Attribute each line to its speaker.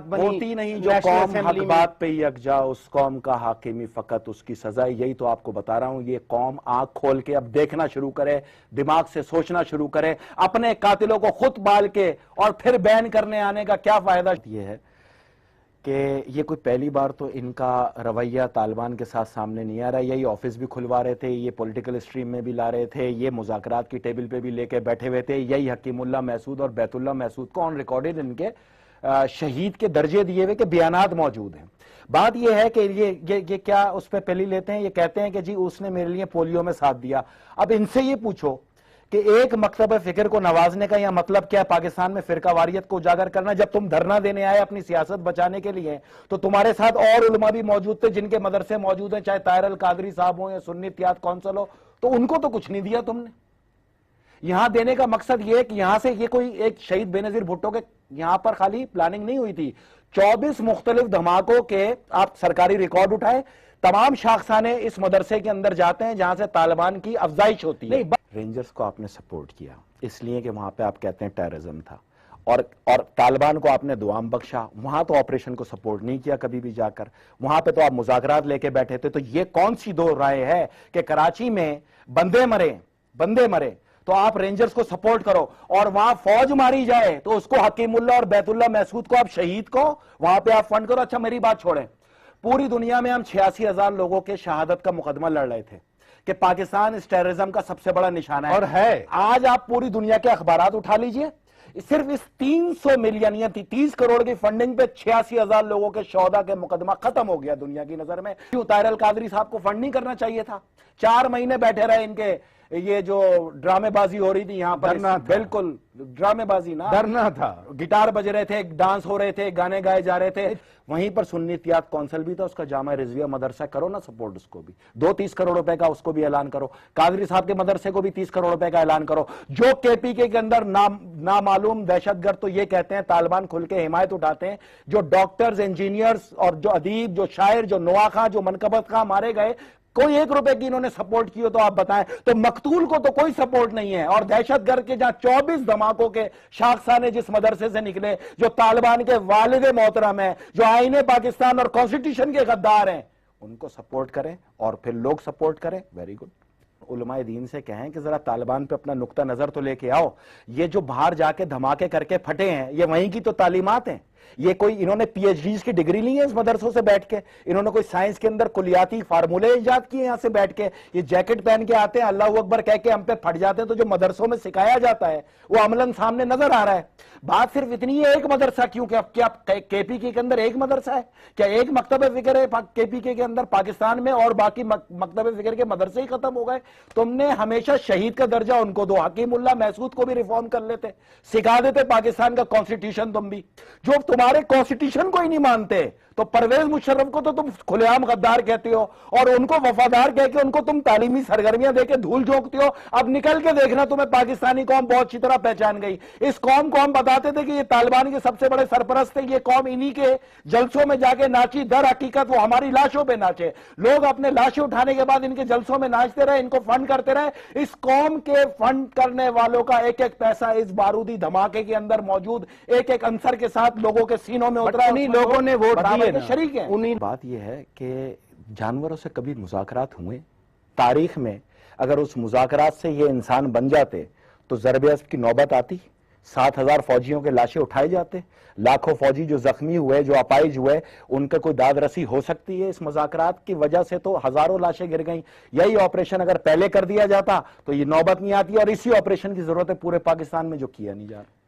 Speaker 1: بنی
Speaker 2: ہوتی نہیں جو قوم حق بات پہ یکجا اس قوم کا حاکمی فقط اس کی سزا. یہی تو آپ کو بتا رہا ہوں, یہ قوم آنکھ کھول کے اب دیکھنا شروع کرے, دماغ سے سوچنا شروع کرے, اپنے قاتلوں کو خود بال کے اور پھر بین کرنے آنے کا کیا فائدہ. یہ ہے کہ یہ کوئی پہلی بار تو ان کا رویہ طالبان کے ساتھ سامنے نہیں آ رہا. یہی آفس بھی کھلوا رہے تھے, یہ پولیٹیکل اسٹریم میں بھی لا رہے تھے, یہ مذاکرات کی ٹیبل پہ بھی لے کے بیٹھے ہوئے تھے. یہی حکیم اللہ محسود اور بیت اللہ محسود کو آن ریکارڈڈ ان کے شہید کے درجے دیے ہوئے کہ بیانات موجود ہیں. بات یہ ہے کہ یہ کیا اس پہ پہلی لیتے ہیں, یہ کہتے ہیں کہ جی اس نے میرے لیے پولیو میں ساتھ دیا. اب ان سے یہ پوچھو کہ ایک مکتب فکر کو نوازنے کا یا مطلب کیا ہے پاکستان میں فرقہ واریت کو اجاگر کرنا. جب تم دھرنا دینے آئے اپنی سیاست بچانے کے لیے تو تمہارے ساتھ اور علماء بھی موجود تھے جن کے مدرسے موجود ہیں, چاہے طاہر القادری صاحب ہوں یا سنی اتحاد کونسل ہو, تو ان کو تو کچھ نہیں دیا تم نے. یہاں دینے کا مقصد یہ ہے کہ یہاں سے یہ کوئی ایک شہید بے نظیر بھٹو کے یہاں پر خالی پلاننگ نہیں ہوئی تھی, 24 مختلف دھماکوں کے آپ سرکاری ریکارڈ اٹھائے, تمام شاخسانے اس مدرسے کے اندر جاتے ہیں جہاں سے طالبان کی افزائش ہوتی ہے. رینجرز کو آپ نے سپورٹ کیا اس لیے کہ وہاں پہ آپ کہتے ہیں ٹیررزم تھا, اور طالبان کو آپ نے دعام بخشا, وہاں تو آپریشن کو سپورٹ نہیں کیا کبھی بھی جا کر, وہاں پہ تو آپ مذاکرات لے کے بیٹھے تھے. تو یہ کون سی دو رائے ہے کہ کراچی میں بندے مرے تو آپ رینجرز کو سپورٹ کرو, اور وہاں فوج ماری جائے تو اس کو حکیم اللہ اور بیت اللہ محسود کو آپ شہید کو وہاں پہ آپ فنڈ کرو. اچھا میری بات چھوڑیں, پوری دنیا میں ہم 86,000 لوگوں کے شہادت کا مقدمہ لڑ رہے تھے کہ پاکستان اس ٹیررزم کا سب سے بڑا نشانہ ہے, اور ہے. آج آپ پوری دنیا کے اخبارات اٹھا لیجئے, صرف اس 300 ملین یا 30 کروڑ کی فنڈنگ پہ 86,000 لوگوں کے شہداء کے مقدمہ ختم ہو گیا دنیا کی نظر میں. کیوں طاہر القادری صاحب کو فنڈ نہیں کرنا چاہیے تھا؟ 4 مہینے بیٹھے رہے, ان کے یہ جو ڈرامے بازی ہو رہی تھی یہاں پر, بالکل ڈرامے بازی نا, ڈرنا تھا, گٹار بج رہے تھے, ڈانس ہو رہے تھے, گانے گائے جا رہے تھے. وہیں پر سنی اتحاد کونسل بھی تھا, اس کا جامعہ رضویہ مدرسہ کرو نا سپورٹ, اس کو بھی 30 کروڑ روپے کا اس کو بھی اعلان کرو. قادری صاحب کے مدرسے کو بھی 30 کروڑ روپے کا اعلان کرو. جو کے پی کے اندر نامعلوم دہشت گرد تو یہ کہتے ہیں طالبان کھل کے حمایت اٹھاتے ہیں, جو ڈاکٹرز, انجینئرز اور جو ادیب, جو شاعر, جو نواخواں, جو منقبت خواں مارے گئے, کوئی 1 روپے کی انہوں نے سپورٹ کی ہو تو آپ بتائیں. تو مقتول کو تو کوئی سپورٹ نہیں ہے, اور دہشت گرد کے جہاں 24 دھماکوں کے شاخسانے جس مدرسے سے نکلے, جو طالبان کے والد محترم ہیں, جو آئین پاکستان اور کانسٹیٹیوشن کے غدار ہیں, ان کو سپورٹ کریں اور پھر لوگ سپورٹ کریں. Very good. علماء دین سے کہیں کہ ذرا طالبان پہ اپنا نقطہ نظر تو لے کے آؤ. یہ جو باہر جا کے دھماکے کر کے پھٹے ہیں, یہ وہیں کی تو تعلیمات ہیں. یہ کوئی انہوں نے پی ایچ ڈیز کی ڈگری لی ہے اس مدرسوں سے بیٹھ کے, انہوں نے کوئی سائنس کے اندر کلیاتی فارمولے ایجاد کیے یہاں سے بیٹھ کے. یہ جیکٹ پہن کے آتے ہیں, اللہ اکبر کہہ کے ہم پہ پھٹ جاتے ہیں, تو جو مدرسوں میں سکھایا جاتا ہے وہ عملاً سامنے نظر آ رہا ہے. بات صرف اتنی ہے, ایک مدرسہ کیوں, کیا کے پی کے اندر ایک مدرسہ ہے, کیا ایک مکتب فکر ہے کے پی کے اندر پاکستان میں, اور باقی مکتب فکر کے مدرسے ہی ختم ہو گئے؟ تم نے ہمیشہ شہید کا درجہ ان کو دو, حکیم اللہ محسود کو بھی ریفارم کر لیتے, سکھا دیتے پاکستان کا کانسٹیٹیوشن. تم بھی جو تمہارے کانسٹیٹیوشن کو ہی نہیں مانتے, تو پرویز مشرف کو تو تم کھلے عام غدار کہتے ہو, اور ان کو وفادار کہہ کے ان کو تم تعلیمی سرگرمیاں دے کے دھول جھونکتے ہو. اب نکل کے دیکھنا, تمہیں پاکستانی قوم بہت اچھی طرح پہچان گئی. اس قوم کو ہم بتاتے تھے کہ یہ طالبان کے سب سے بڑے سرپرست ہیں, یہ قوم انہی کے جلسوں میں جا کے ناچی, در حقیقت وہ ہماری لاشوں پہ ناچے. لوگ اپنے لاشیں اٹھانے کے بعد ان کے جلسوں میں ناچتے رہے, ان کو فنڈ کرتے رہے. اس قوم کے فنڈ کرنے والوں کا ایک ایک پیسہ اس بارودی دھماکے کے اندر موجود ایک ایک عنصر کے ساتھ لوگوں کے سینوں میں اترا, انہی لوگوں نے ووٹ دیے نا, شریک ہیں. بات یہ ہے کہ جانوروں سے کبھی مذاکرات ہوئے تاریخ میں؟ اگر اس مذاکرات سے یہ انسان بن جاتے تو ضرب اسب کی نوبت آتی, 7,000 فوجیوں کے لاشیں اٹھائے جاتے, لاکھوں فوجی جو زخمی ہوئے, جو اپائج ہوئے, ان کا کوئی داد رسی ہو سکتی ہے؟ اس مذاکرات کی وجہ سے تو ہزاروں لاشیں گر گئیں. یہی آپریشن اگر پہلے کر دیا جاتا تو یہ نوبت نہیں آتی, اور اسی آپریشن کی ضرورت ہے پورے پاکستان میں جو کیا نہیں جا رہا.